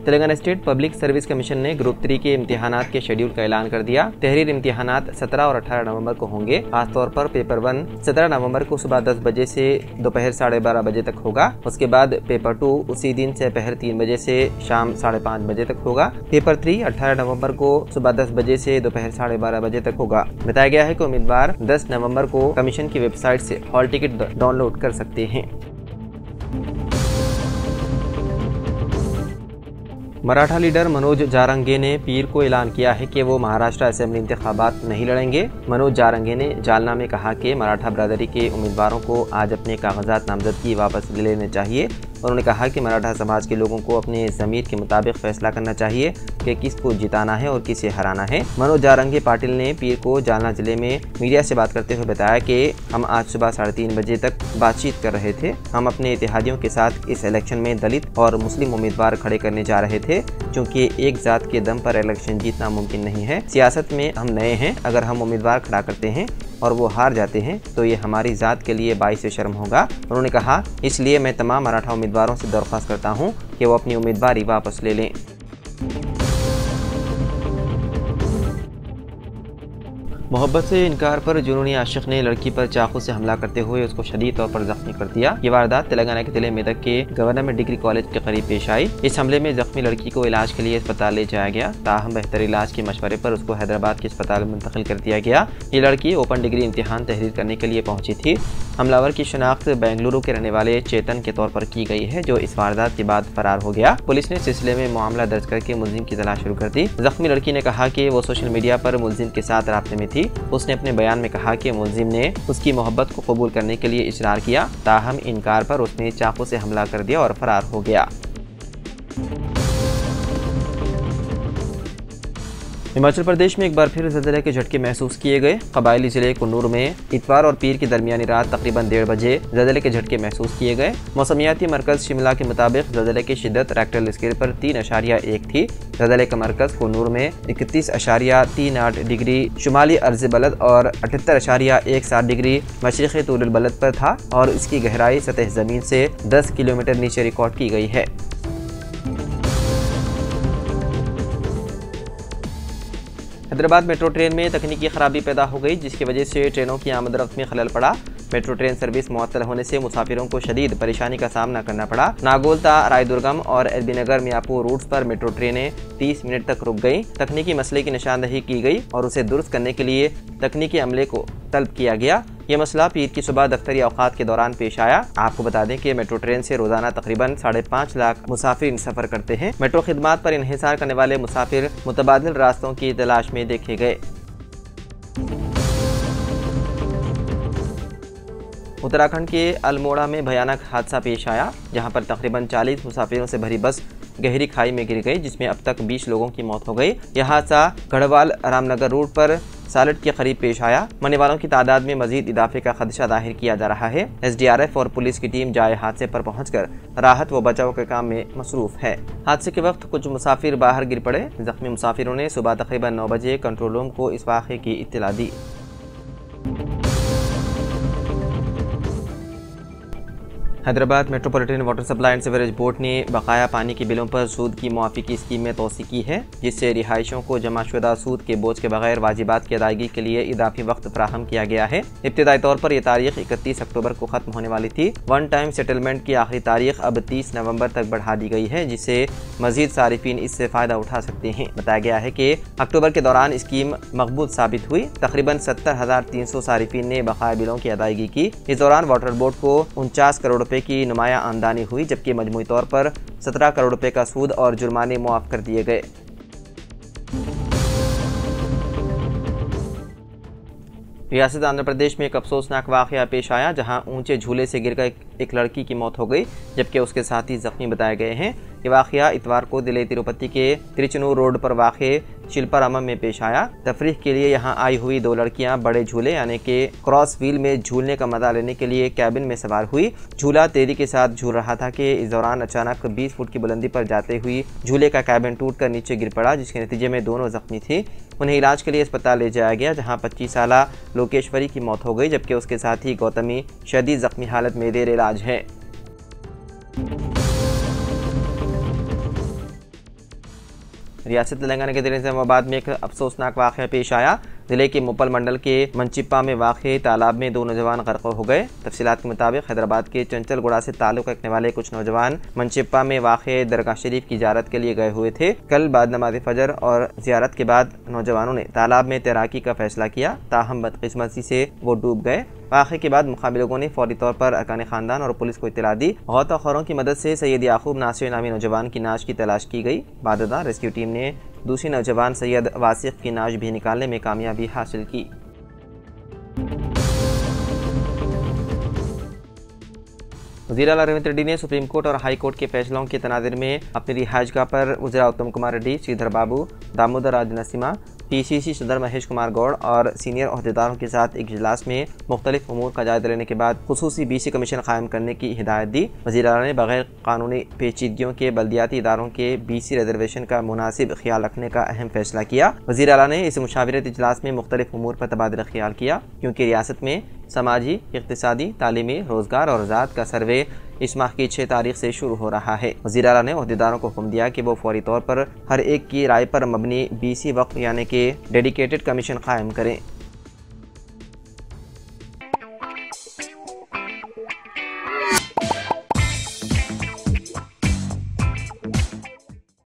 Telangana state public service commission ने group 3 के इम्तिहानात के शेड्यूल का ऐलान कर दिया। तहरीर इम्तिहानात 17 और 18 नवंबर को होंगे। खासतौर पर पेपर 1 17 नवंबर को सुबह 10 बजे से दोपहर 12:30 बजे तक होगा। उसके बाद पेपर 2 उसी दिन दोपहर 3 बजे से शाम 5:30 बजे तक होगा। पेपर 3 18 नवंबर को सुबह 10 बजे से दोपहर 12:30 बजे तक होगा। बताया गया है कि उम्मीदवार 10 नवंबर को कमीशन की वेबसाइट से हॉल टिकट डाउनलोड कर सकते हैं। मराठा लीडर मनोज जारंगे ने पीर को ऐलान किया है कि वो महाराष्ट्र असेंबली इंतखाबात नहीं लड़ेंगे। मनोज जारंगे ने जालना में कहा कि मराठा बरादरी के उम्मीदवारों को आज अपने कागजात नामजदगी वापस ले लेने चाहिए। उन्होंने कहा कि मराठा समाज के लोगों को अपने ज़मीर के मुताबिक फैसला करना चाहिए कि किसको जिताना है और किसे हराना है। मनोज जारंगे पाटिल ने पीर को जालना जिले में मीडिया से बात करते हुए बताया कि हम आज सुबह 3:30 बजे तक बातचीत कर रहे थे। हम अपने इत्तेहादियों के साथ इस इलेक्शन में दलित और मुस्लिम उम्मीदवार खड़े करने जा रहे थे, क्योंकि एक जात के दम पर इलेक्शन जीतना मुमकिन नहीं है। सियासत में हम नए हैं। अगर हम उम्मीदवार खड़ा करते हैं और वो हार जाते हैं तो ये हमारी ज़ात के लिए बाइस शर्म होगा। उन्होंने कहा, इसलिए मैं तमाम मराठा उम्मीदवारों से दरख्वास्त करता हूँ कि वो अपनी उम्मीदवारी वापस ले लें। मोहब्बत से इनकार पर जुनूनी आशिक ने लड़की पर चाकू से हमला करते हुए उसको शदीद तौर पर जख्मी कर दिया। ये वारदात तेलंगाना के जिले मेदक के गवर्नमेंट डिग्री कॉलेज के करीब पेश आई। इस हमले में जख्मी लड़की को इलाज के लिए अस्पताल ले जाया गया। ताहम बेहतर इलाज के मशवरे पर उसको हैदराबाद के अस्पताल में मुंतकिल कर दिया गया। ये लड़की ओपन डिग्री इम्तिहान तहरीर करने के लिए पहुंची थी। हमलावर की शनाख्त बेंगलुरु के रहने वाले चेतन के तौर पर की गई है, जो इस वारदात के बाद फरार हो गया। पुलिस ने सिलसिले में मामला दर्ज करके मुलजिम की तलाश शुरू कर दी। जख्मी लड़की ने कहा कि वो सोशल मीडिया पर मुलजिम के साथ राब्ते में थी। उसने अपने बयान में कहा कि मुलजिम ने उसकी मोहब्बत को कबूल करने के लिए इशरार किया। ताहम इनकार पर उसने चाकू से हमला कर दिया और फरार हो गया। हिमाचल प्रदेश में एक बार फिर ज़लज़ले के झटके महसूस किए गए। कबायली जिले कुन्नूर में इतवार और पीर की दरमियानी रात तकरीबन 1:30 बजे ज़लज़ले के झटके महसूस किए गए। मौसमियाती मरकज़ शिमला के मुताबिक ज़लज़ले की शिद्दत रेक्टर स्केल पर 3.1 थी। ज़लज़ले का मरकज़ कुन्नूर में 31.38 डिग्री शुमाली अर्ज़ बलद और 78.17 डिग्री मशरिक़ी तूल बलद पर था और इसकी गहराई सतह ज़मीन से 10 किलोमीटर नीचे रिकॉर्ड की गई है। हैदराबाद मेट्रो ट्रेन में तकनीकी खराबी पैदा हो गई, जिसकी वजह से ट्रेनों की आमदरफ्त में खलल पड़ा। मेट्रो ट्रेन सर्विस मुअत्तल होने से मुसाफिरों को शदीद परेशानी का सामना करना पड़ा। नागोलता, रायदुर्गम और एलबी नगर मियापुर रूट्स पर मेट्रो ट्रेनें 30 मिनट तक रुक गईं। तकनीकी मसले की निशानदही की गई और उसे दुरुस्त करने के लिए तकनीकी अमले को तलब किया गया। ये मसला पीर की सुबह दफ्तरी औकात के दौरान पेश आया। आपको बता दें कि मेट्रो ट्रेन से रोजाना तकरीबन 5.5 लाख मुसाफिर सफर करते हैं। मेट्रो खिदमात पर इन्हिसार करने वाले मुसाफिर मुतबादिल रास्तों की तलाश में देखे गए। उत्तराखंड के अल्मोड़ा में भयानक हादसा पेश आया, जहां पर तकरीबन 40 मुसाफिरों से भरी बस गहरी खाई में गिर गई, जिसमें अब तक 20 लोगों की मौत हो गई। यह हादसा गढ़वाल रामनगर रूट पर सालट के करीब पेश आया। मरने वालों की तादाद में मजीद इजाफे का खदशा जाहिर किया जा रहा है। SDRF और पुलिस की टीम जाए हादसे पर पहुंचकर राहत व बचाव के काम में मसरूफ है। हादसे के वक्त कुछ मुसाफिर बाहर गिर पड़े। जख्मी मुसाफिरों ने सुबह तकरीबन 9 बजे कंट्रोल रूम को इस वाक़े की इत्तला दी। Hyderabad metropolitan water supply and sewerage board ने बकाया पानी के बिलों पर सूद की मुआफ़ी की स्कीम में तोसी की है, जिससे रिहायशों को जमाशुदा सूद के बोझ के बगैर वाजिबात की अदायगी के लिए इजाफी वक्त फराहम किया गया है। इब्तिदाई तौर पर यह तारीख 31 अक्टूबर को खत्म होने वाली थी। वन टाइम सेटलमेंट की आखिरी तारीख अब 30 नवंबर तक बढ़ा दी गई है, जिससे मजीद सारिफिन इससे फ़ायदा उठा सकते हैं। बताया गया है कि अक्टूबर के दौरान स्कीम मकबूल साबित हुई। तकरीबन 70,300 सारिफिन ने बकाया बिलों की अदायगी की। इस दौरान वाटर बोर्ड को 49 करोड़ रुपए की नुमाया आमदनी हुई, जबकि मजमूई तौर पर 17 करोड़ रुपए का सूद और जुर्माने मुआफ कर दिए गए। रियासत आंध्र प्रदेश में एक अफसोसनाक वाक़या पेश आया, जहां ऊंचे झूले से गिरकर एक लड़की की मौत हो गई, जबकि उसके साथी जख्मी बताए गए हैं। ये वाक़या इतवार को दिल्ली तिरुपति के तिरुचनूर रोड पर वाक़े शिल्पारामम में पेश आया। तफरीह के लिए यहां आई हुई 2 लड़कियां बड़े झूले यानी कि क्रॉस व्हील में झूलने का मजा लेने के लिए कैबिन में सवार हुई। झूला तेजी के साथ झूल रहा था कि इस दौरान अचानक 20 फुट की बुलंदी पर जाते हुई झूले का कैबिन टूटकर नीचे गिर पड़ा, जिसके नतीजे में दोनों जख्मी थी। उन्हें इलाज के लिए अस्पताल ले जाया गया, जहां 25 साला लोकेश्वरी की मौत हो गई, जबकि उसके साथ ही गौतमी शदीद जख्मी हालत में देर इलाज है। रियासत तेलंगाना के जिले निजामाबाद में एक अफसोसनाक वाक़या पेश आया। जिले के मुपल मंडल के मंचिप्पा में वाक़े तालाब में 2 नौजवान गर्क हो गए। तफसीलात के मुताबिक हैदराबाद के चंचलगुड़ा से ताल्लुक़ रखने वाले कुछ नौजवान मंचिप्पा में वाक़े दरगाह शरीफ की ज़ियारत के लिए गए हुए थे। कल बाद नमाज फजर और ज़ियारत के बाद नौजवानों ने तालाब में तैराकी का फैसला किया, ताहम बदकिस्मती से वो डूब गए। वाक़े के बाद मुक़ामी लोगों ने फौरी तौर पर अरकान ख़ानदान और पुलिस को इत्तला दी। गौताखोरों की मदद से सैयद याकूब नासिर नामी नौजवान की नाश की तलाश की गई। बाददा रेस्क्यू टीम ने दूसरी नौजवान सैयद वासिफ की नाश भी निकालने में कामयाबी हासिल की। वज़ीर आला रेवंत रेड्डी ने सुप्रीम कोर्ट और हाई कोर्ट के फैसलों के तनाज़ुर में अपनी रिहाइशगाह पर वज़ीरा उत्तम कुमार रेड्डी, श्रीधर बाबू, दामोदर राज नरसिम्हा, PCC सदर महेश कुमार गौड़ और सीनियर अहदेदारों के साथ एक इजलास में मुख्तलिफ उमूर का जायजा लेने के बाद खुसूसी BC कमीशन कायम करने की हिदायत दी। वज़ीर आला ने बगैर कानूनी पेचीदगियों के बल्दियाती इदारों के BC रिजर्वेशन का मुनासिब ख्याल रखने का अहम फैसला किया। वज़ीर आला ने इस मुशावरत इजलास में मुख्तलिफ उमूर पर तबादला ख्याल किया, क्योंकि रियासत में समाजी, इक़्तिसादी, तालीमी, रोज़गार और ज़ात का सर्वे इस माह की 6 तारीख से शुरू हो रहा है। वज़ीर आला ने अहदेदारों को हुक्म दिया कि वो फौरी तौर पर हर एक की राय पर मबनी BC वक्फ यानी कि डेडिकेटेड कमीशन कायम करें।